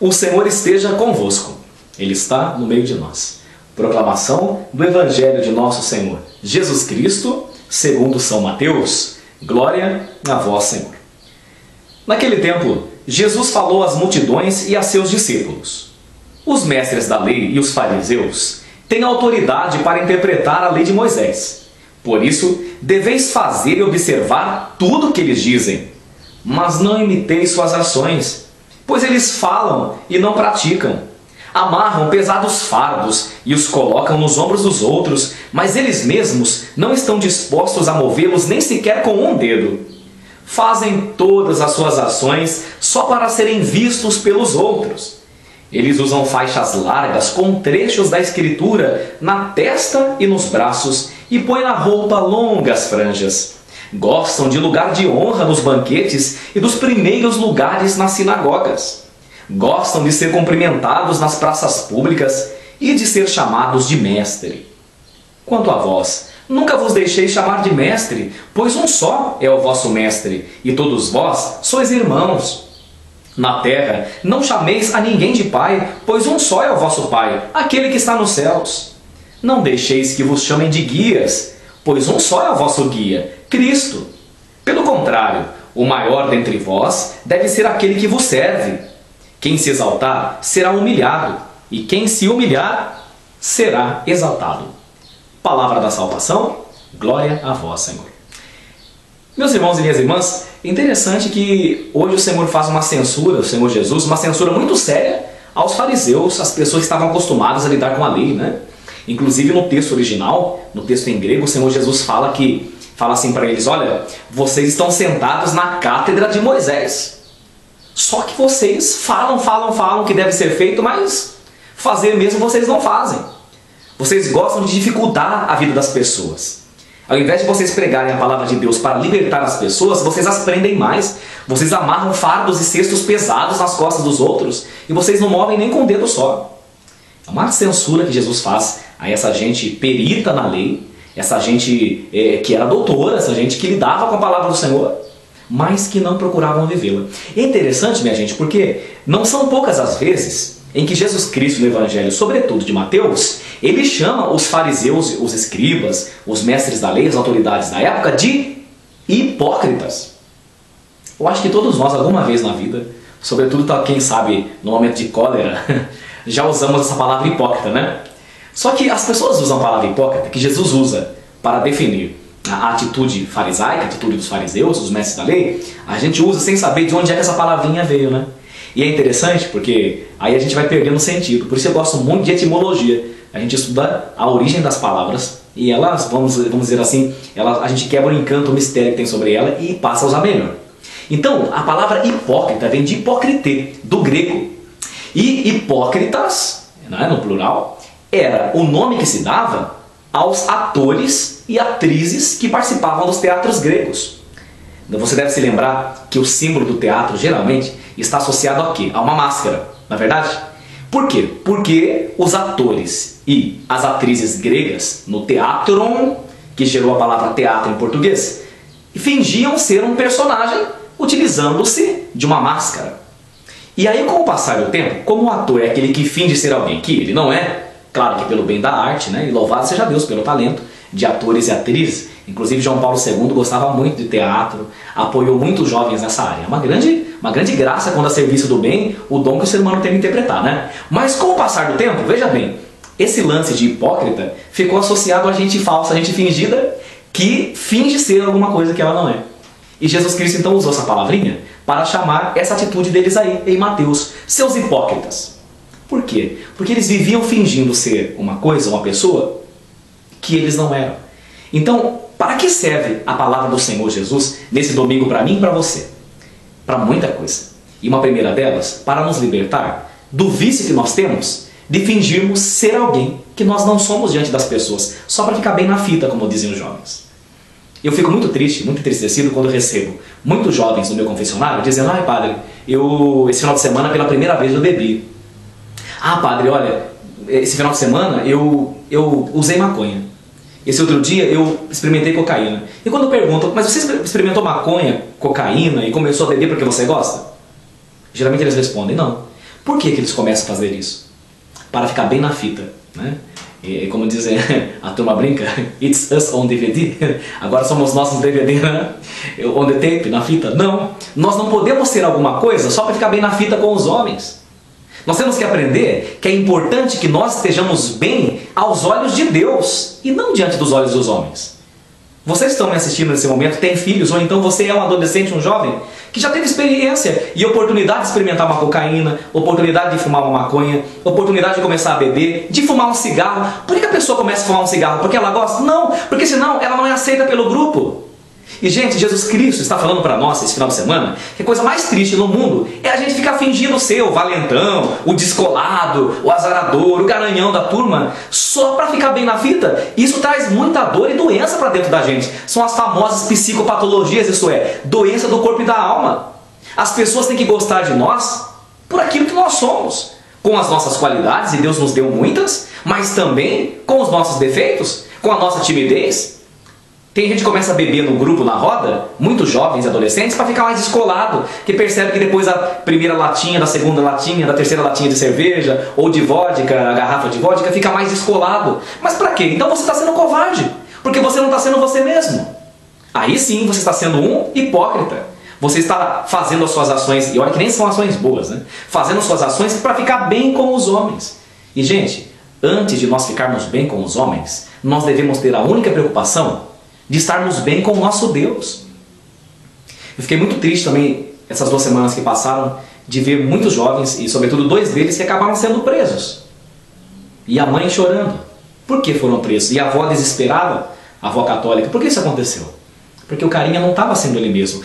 O Senhor esteja convosco. Ele está no meio de nós. Proclamação do Evangelho de nosso Senhor Jesus Cristo, segundo São Mateus. Glória a vós, Senhor. Naquele tempo, Jesus falou às multidões e a seus discípulos. Os mestres da lei e os fariseus têm autoridade para interpretar a lei de Moisés. Por isso, deveis fazer e observar tudo o que eles dizem. Mas não imiteis suas ações, pois eles falam e não praticam. Amarram pesados fardos e os colocam nos ombros dos outros, mas eles mesmos não estão dispostos a movê-los nem sequer com um dedo. Fazem todas as suas ações só para serem vistos pelos outros. Eles usam faixas largas com trechos da Escritura na testa e nos braços e põem na roupa longas franjas. Gostam de lugar de honra nos banquetes e dos primeiros lugares nas sinagogas. Gostam de ser cumprimentados nas praças públicas e de ser chamados de mestre. Quanto a vós, nunca vos deixei chamar de mestre, pois um só é o vosso mestre, e todos vós sois irmãos. Na terra, não chameis a ninguém de pai, pois um só é o vosso pai, aquele que está nos céus. Não deixeis que vos chamem de guias, pois um só é o vosso guia, Cristo. Pelo contrário, o maior dentre vós deve ser aquele que vos serve. Quem se exaltar será humilhado, e quem se humilhar será exaltado. Palavra da salvação, glória a vós, Senhor. Meus irmãos e minhas irmãs, é interessante que hoje o Senhor faz uma censura, o Senhor Jesus, uma censura muito séria aos fariseus, às pessoas que estavam acostumadas a lidar com a lei, né? Inclusive no texto original, no texto em grego, o Senhor Jesus fala assim para eles: olha, vocês estão sentados na cátedra de Moisés. Só que vocês falam que deve ser feito, mas fazer mesmo vocês não fazem. Vocês gostam de dificultar a vida das pessoas. Ao invés de vocês pregarem a palavra de Deus para libertar as pessoas, vocês as prendem mais. Vocês amarram fardos e cestos pesados nas costas dos outros e vocês não movem nem com o dedo só. É uma censura que Jesus faz a essa gente perita na lei, essa gente que era doutora, essa gente que lidava com a palavra do Senhor, mas que não procuravam vivê-la. É interessante, minha gente, porque não são poucas as vezes em que Jesus Cristo, no Evangelho, sobretudo de Mateus, ele chama os fariseus, os escribas, os mestres da lei, as autoridades da época, de hipócritas. Eu acho que todos nós, alguma vez na vida, sobretudo quem sabe no momento de cólera, já usamos essa palavra hipócrita, né? Só que as pessoas usam a palavra hipócrita, que Jesus usa para definir a atitude farisaica, a atitude dos fariseus, dos mestres da lei, a gente usa sem saber de onde é que essa palavrinha veio, né? E é interessante porque aí a gente vai perdendo sentido. Por isso eu gosto muito de etimologia. A gente estuda a origem das palavras e elas, vamos dizer assim, a gente quebra o encanto, o mistério que tem sobre ela e passa a usar melhor. Então, a palavra hipócrita vem de hipocrité, do grego. E hipócritas, né, no plural, era o nome que se dava aos atores e atrizes que participavam dos teatros gregos. Então você deve se lembrar que o símbolo do teatro geralmente está associado a quê? A uma máscara, não é verdade? Por quê? Porque os atores e as atrizes gregas no teatron, que gerou a palavra teatro em português, fingiam ser um personagem utilizando-se de uma máscara. E aí, com o passar do tempo, como o ator é aquele que finge ser alguém que ele não é, claro que pelo bem da arte, né? E louvado seja Deus pelo talento de atores e atrizes. Inclusive João Paulo II gostava muito de teatro, apoiou muitos jovens nessa área. É uma grande graça quando a serviço do bem, o dom que o ser humano tem de interpretar, né? Mas com o passar do tempo, veja bem, esse lance de hipócrita ficou associado a gente falsa, a gente fingida, que finge ser alguma coisa que ela não é. E Jesus Cristo então usou essa palavrinha para chamar essa atitude deles aí, em Mateus, seus hipócritas. Por quê? Porque eles viviam fingindo ser uma coisa, uma pessoa, que eles não eram. Então, para que serve a palavra do Senhor Jesus nesse domingo para mim e para você? Para muita coisa. E uma primeira delas, para nos libertar do vício que nós temos de fingirmos ser alguém que nós não somos diante das pessoas, só para ficar bem na fita, como dizem os jovens. Eu fico muito triste, muito entristecido quando recebo muitos jovens no meu confessionário dizendo: ai padre, esse final de semana pela primeira vez eu bebi. Ah padre, olha, esse final de semana eu usei maconha. Esse outro dia eu experimentei cocaína. E quando eu pergunto: mas você experimentou maconha, cocaína e começou a beber porque você gosta? Geralmente eles respondem: não. Por que eles começam a fazer isso? Para ficar bem na fita, né? E como dizem, a turma brinca, it's us on DVD, agora somos nós no DVD, né? On the tape, na fita. Não, nós não podemos ter alguma coisa só para ficar bem na fita com os homens. Nós temos que aprender que é importante que nós estejamos bem aos olhos de Deus e não diante dos olhos dos homens. Vocês estão me assistindo nesse momento, têm filhos, ou então você é um adolescente, um jovem, que já teve experiência e oportunidade de experimentar uma cocaína, oportunidade de fumar uma maconha, oportunidade de começar a beber, de fumar um cigarro. Por que a pessoa começa a fumar um cigarro? Porque ela gosta? Não, porque senão ela não é aceita pelo grupo. E gente, Jesus Cristo está falando para nós esse final de semana que a coisa mais triste no mundo é a gente ficar fingindo ser o valentão, o descolado, o azarador, o garanhão da turma, só para ficar bem na fita. Isso traz muita dor e doença para dentro da gente. São as famosas psicopatologias, isso é, doença do corpo e da alma. As pessoas têm que gostar de nós por aquilo que nós somos, com as nossas qualidades, e Deus nos deu muitas, mas também com os nossos defeitos, com a nossa timidez. Tem gente que começa a beber no grupo, na roda, muitos jovens e adolescentes, para ficar mais descolado, que percebe que depois da primeira latinha, da segunda latinha, da terceira latinha de cerveja, ou de vodka, a garrafa de vodka, fica mais descolado. Mas para quê? Então você está sendo covarde, porque você não está sendo você mesmo. Aí sim você está sendo um hipócrita. Você está fazendo as suas ações, e olha que nem são ações boas, né? Fazendo suas ações para ficar bem com os homens. E gente, antes de nós ficarmos bem com os homens, nós devemos ter a única preocupação de estarmos bem com o nosso Deus. Eu fiquei muito triste também, essas 2 semanas que passaram, de ver muitos jovens, e sobretudo 2 deles, que acabaram sendo presos. E a mãe chorando. Por que foram presos? E a avó desesperada, a avó católica. Por que isso aconteceu? Porque o carinha não estava sendo ele mesmo.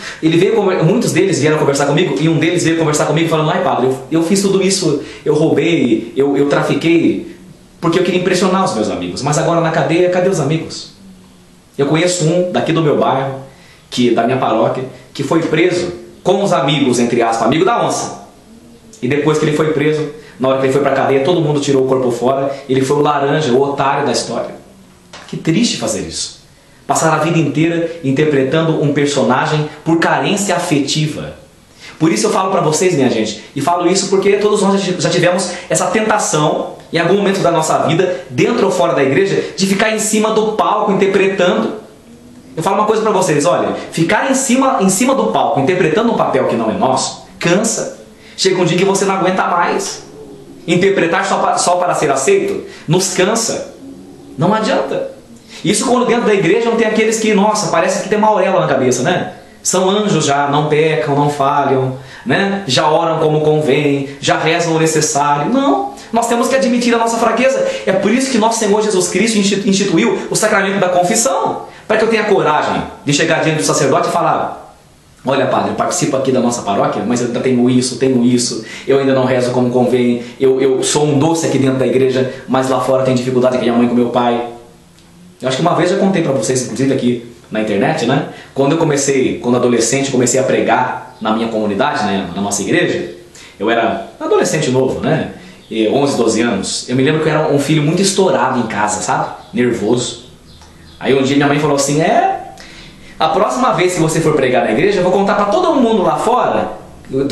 Muitos deles vieram conversar comigo, e um deles veio conversar comigo falando: ai padre, eu fiz tudo isso, eu roubei, eu trafiquei, porque eu queria impressionar os meus amigos. Mas agora na cadeia, cadê os amigos? Eu conheço um daqui do meu bairro, da minha paróquia, que foi preso com os amigos, entre aspas, amigo da onça. E depois que ele foi preso, na hora que ele foi para a cadeia, todo mundo tirou o corpo fora, ele foi o laranja, o otário da história. Que triste fazer isso. Passar a vida inteira interpretando um personagem por carência afetiva. Por isso eu falo para vocês, minha gente, e falo isso porque todos nós já tivemos essa tentação, em algum momento da nossa vida, dentro ou fora da igreja, de ficar em cima do palco interpretando. Eu falo uma coisa para vocês, olha, ficar em cima do palco interpretando um papel que não é nosso, cansa. Chega um dia que você não aguenta mais. Interpretar só para ser aceito nos cansa. Não adianta. Isso quando dentro da igreja não tem aqueles que, nossa, parece que tem uma auréola na cabeça, né? São anjos já, não pecam, não falham, né? Já oram como convém, já rezam o necessário. Não, nós temos que admitir a nossa fraqueza. É por isso que nosso Senhor Jesus Cristo instituiu o sacramento da confissão, para que eu tenha coragem de chegar diante do sacerdote e falar: olha padre, eu participo aqui da nossa paróquia, mas eu ainda tenho isso, eu ainda não rezo como convém, eu sou um doce aqui dentro da igreja, mas lá fora tem dificuldade com a minha mãe e com meu pai. Eu acho que uma vez eu contei para vocês, inclusive aqui na internet, né? Quando adolescente, comecei a pregar na minha comunidade, né? Na nossa igreja, eu era adolescente novo, né? 11, 12 anos. Eu me lembro que eu era um filho muito estourado em casa, sabe? Nervoso. Aí um dia minha mãe falou assim: a próxima vez que você for pregar na igreja, eu vou contar para todo mundo lá fora,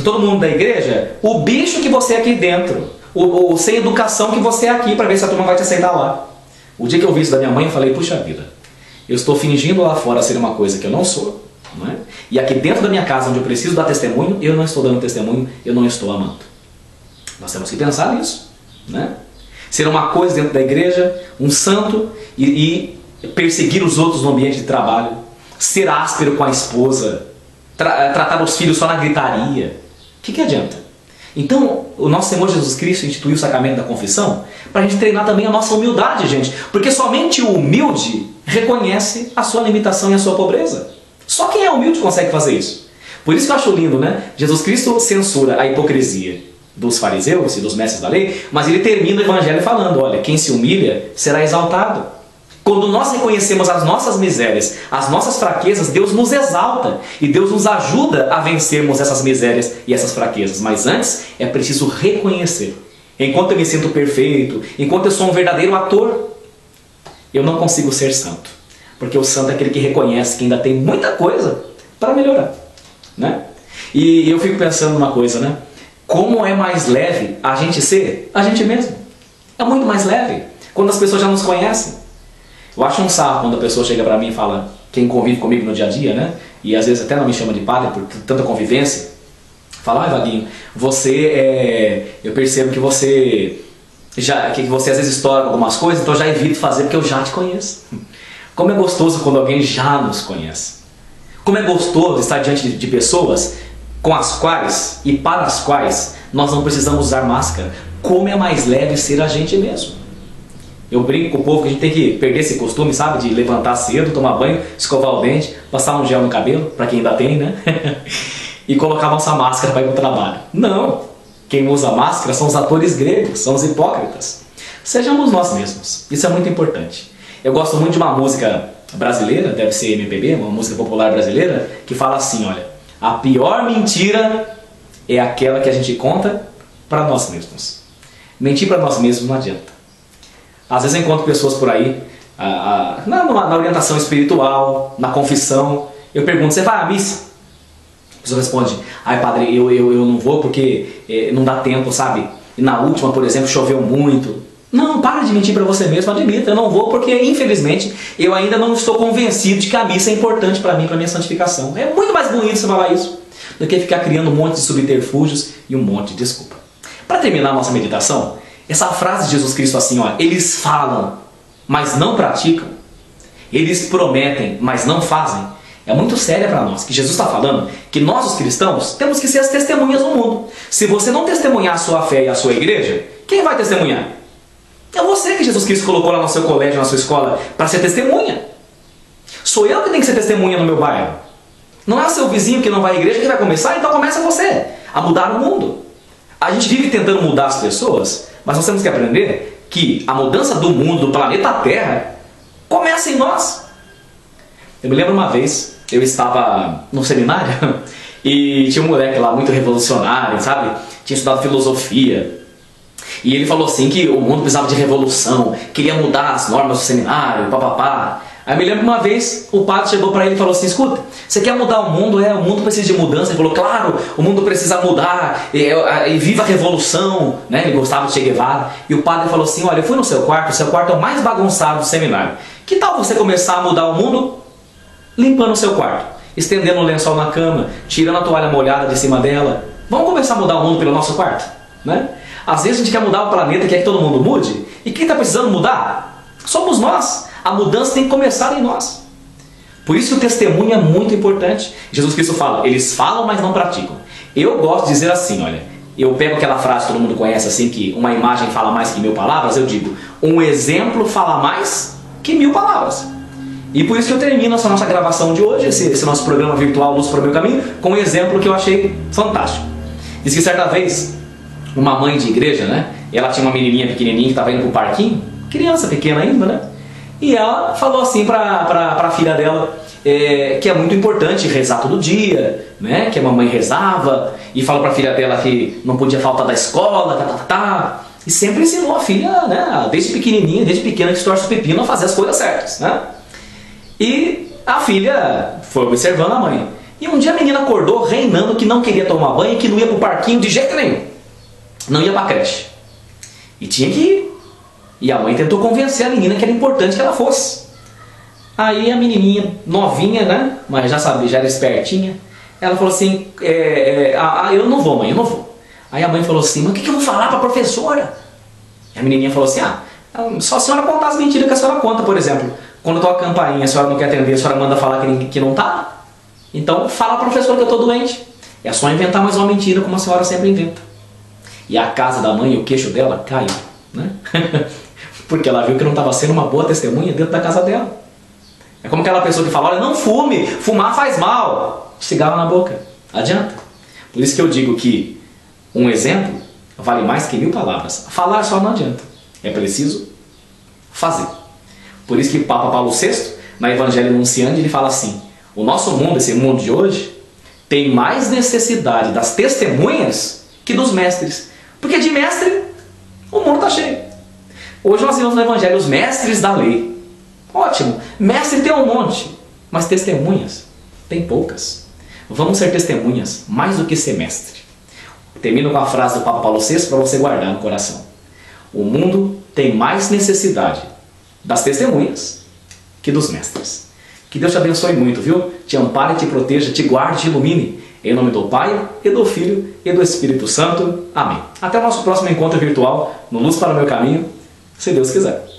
todo mundo da igreja, o bicho que você é aqui dentro, o sem educação que você é aqui, para ver se a turma vai te aceitar lá. O dia que eu vi isso da minha mãe, eu falei: puxa vida, eu estou fingindo lá fora ser uma coisa que eu não sou, não é? E aqui dentro da minha casa, onde eu preciso dar testemunho, eu não estou dando testemunho, eu não estou amando. Nós temos que pensar nisso, né? Ser uma coisa dentro da igreja, um santo, e perseguir os outros no ambiente de trabalho, ser áspero com a esposa, tratar os filhos só na gritaria. O que adianta? Então, o nosso Senhor Jesus Cristo instituiu o sacramento da confissão para a gente treinar também a nossa humildade, gente. Porque somente o humilde reconhece a sua limitação e a sua pobreza. Só quem é humilde consegue fazer isso. Por isso que eu acho lindo, né? Jesus Cristo censura a hipocrisia dos fariseus e dos mestres da lei, mas ele termina o evangelho falando: olha, quem se humilha será exaltado. Quando nós reconhecemos as nossas misérias, as nossas fraquezas, Deus nos exalta e Deus nos ajuda a vencermos essas misérias e essas fraquezas. Mas antes é preciso reconhecer. Enquanto eu me sinto perfeito, enquanto eu sou um verdadeiro ator, eu não consigo ser santo. Porque o santo é aquele que reconhece que ainda tem muita coisa para melhorar, né? E eu fico pensando numa coisa, né? como é mais leve a gente ser a gente mesmo. É muito mais leve quando as pessoas já nos conhecem. Eu acho um sarro quando a pessoa chega pra mim e fala, quem convive comigo no dia a dia, né? E às vezes até não me chama de padre por tanta convivência. Fala, Vaguinho, eu percebo que você às vezes estoura algumas coisas, então eu já evito fazer porque eu já te conheço. Como é gostoso quando alguém já nos conhece. Como é gostoso estar diante de pessoas com as quais e para as quais nós não precisamos usar máscara. Como é mais leve ser a gente mesmo. Eu brinco com o povo que a gente tem que perder esse costume, sabe? De levantar cedo, tomar banho, escovar o dente, passar um gel no cabelo, para quem ainda tem, né? E colocar nossa máscara para ir para o trabalho. Não! Quem usa máscara são os atores gregos, são os hipócritas. Sejamos nós mesmos. Isso é muito importante. Eu gosto muito de uma música brasileira, deve ser MPB, uma música popular brasileira, que fala assim, olha, a pior mentira é aquela que a gente conta para nós mesmos. Mentir para nós mesmos não adianta. Às vezes eu encontro pessoas por aí, na orientação espiritual, na confissão, eu pergunto, você vai à missa? A pessoa responde, ai padre, eu não vou porque não dá tempo, sabe? E na última, por exemplo, choveu muito. Não, para de mentir para você mesmo, admita, eu não vou porque, infelizmente, eu ainda não estou convencido de que a missa é importante para mim, para minha santificação. É muito mais bonito você falar isso do que ficar criando um monte de subterfúgios e um monte de desculpa. Para terminar a nossa meditação, essa frase de Jesus Cristo assim, ó, eles falam, mas não praticam, eles prometem, mas não fazem, é muito séria para nós, que Jesus está falando que nós, os cristãos, temos que ser as testemunhas do mundo. Se você não testemunhar a sua fé e a sua igreja, quem vai testemunhar? É você que Jesus Cristo colocou lá no seu colégio, na sua escola, para ser testemunha. Sou eu que tenho que ser testemunha no meu bairro. Não é o seu vizinho que não vai à igreja que vai começar, então começa você a mudar o mundo. A gente vive tentando mudar as pessoas, mas nós temos que aprender que a mudança do mundo, do planeta Terra, começa em nós. Eu me lembro uma vez, eu estava no seminário e tinha um moleque lá muito revolucionário, sabe? Tinha estudado filosofia. E ele falou assim que o mundo precisava de revolução, queria mudar as normas do seminário, papapá. Aí me lembro uma vez, o padre chegou para ele e falou assim, escuta, você quer mudar o mundo? O mundo precisa de mudança. Ele falou, claro, o mundo precisa mudar, e viva a revolução, né? Ele gostava de Che Guevara. E o padre falou assim, olha, eu fui no seu quarto é o mais bagunçado do seminário. Que tal você começar a mudar o mundo limpando o seu quarto? Estendendo o lençol na cama, tirando a toalha molhada de cima dela. Vamos começar a mudar o mundo pelo nosso quarto, né? Às vezes a gente quer mudar o planeta, quer que todo mundo mude. E quem está precisando mudar? Somos nós. A mudança tem que começar em nós. Por isso que o testemunho é muito importante. Jesus Cristo fala, eles falam, mas não praticam. Eu gosto de dizer assim, olha, eu pego aquela frase que todo mundo conhece assim, que uma imagem fala mais que 1000 palavras, eu digo, um exemplo fala mais que 1000 palavras. E por isso que eu termino essa nossa gravação de hoje, esse nosso programa virtual Luz para o Meu Caminho, com um exemplo que eu achei fantástico. Diz que certa vez, uma mãe de igreja, né? Ela tinha uma menininha pequenininha que estava indo para o parquinho, criança pequena ainda, né? E ela falou assim para a filha dela que é muito importante rezar todo dia, né? Que a mamãe rezava, e falou para a filha dela que não podia faltar da escola, e sempre ensinou a filha, né? Desde pequenininha, desde pequena, que se torce o pepino a fazer as coisas certas, né? E a filha foi observando a mãe. E um dia a menina acordou reinando que não queria tomar banho e que não ia para o parquinho de jeito nenhum. Não ia para a creche. E tinha que ir. E a mãe tentou convencer a menina que era importante que ela fosse. Aí a menininha, novinha, né? Mas já sabia, já era espertinha. Ela falou assim, eu não vou, mãe, eu não vou. Aí a mãe falou assim, mas o que eu vou falar para a professora? E a menininha falou assim, só a senhora contar as mentiras que a senhora conta, por exemplo. Quando toca a campainha, a senhora não quer atender, a senhora manda falar que não tá. Então fala para a professora que eu estou doente. É só inventar mais uma mentira, como a senhora sempre inventa. E a casa da mãe, o queixo dela caiu, né? Porque ela viu que não estava sendo uma boa testemunha dentro da casa dela. É como aquela pessoa que fala, olha, não fume, fumar faz mal. Cigarro na boca, adianta. Por isso que eu digo que um exemplo vale mais que 1000 palavras. Falar só não adianta, é preciso fazer. Por isso que o Papa Paulo VI, na Evangelho Nunciandi, ele fala assim, o nosso mundo, esse mundo de hoje, tem mais necessidade das testemunhas que dos mestres. Porque de mestre, o mundo está cheio. Hoje nós vemos no Evangelho os mestres da lei. Ótimo, mestre tem um monte, mas testemunhas tem poucas. Vamos ser testemunhas mais do que ser mestre. Termino com a frase do Papa Paulo VI para você guardar no coração. O mundo tem mais necessidade das testemunhas que dos mestres. Que Deus te abençoe muito, viu? Te ampare, te proteja, te guarde, te ilumine. Em nome do Pai, e do Filho, e do Espírito Santo. Amém. Até o nosso próximo encontro virtual no Luz para o Meu Caminho, se Deus quiser.